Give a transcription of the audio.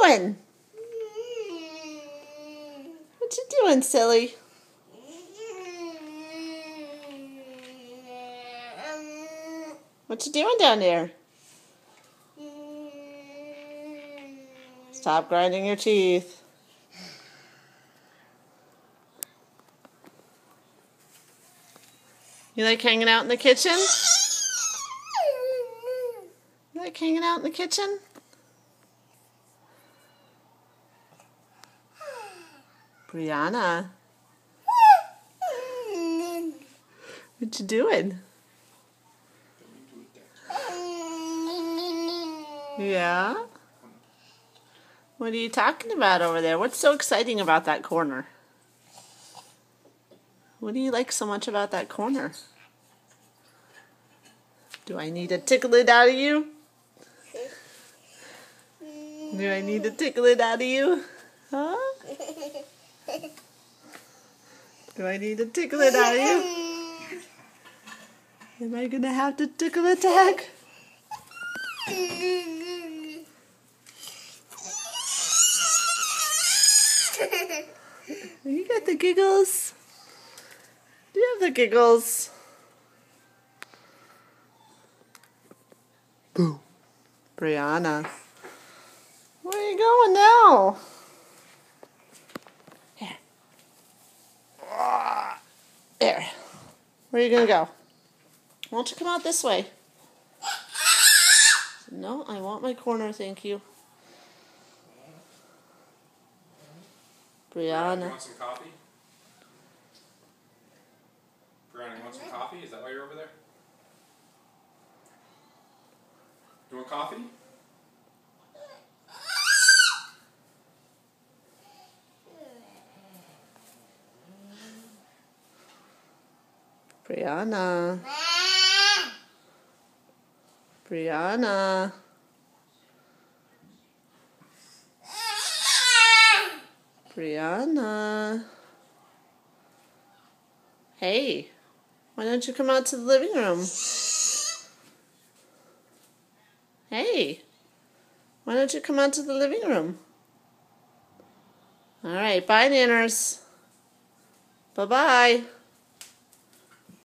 doing? What you doing, silly? What you doing down there? Stop grinding your teeth. You like hanging out in the kitchen? You like hanging out in the kitchen? Brianna. What you doing? Yeah? What are you talking about over there? What's so exciting about that corner? What do you like so much about that corner? Do I need to tickle it out of you? Do I need to tickle it out of you? Huh? Do I need to tickle it out of you? Am I gonna have to tickle attack? You got the giggles. Do you have the giggles? Boo. Brianna. Where are you going now? Here. There. Where are you going to go? Why don't you come out this way? No, I want my corner, thank you. Brianna, Brianna. you want some coffee? Brianna, you want some coffee? Is that why you're over there? You want coffee? Brianna. Brianna. Brianna. Hey, why don't you come out to the living room? Hey, why don't you come out to the living room? All right, bye, Nanners. Bye-bye.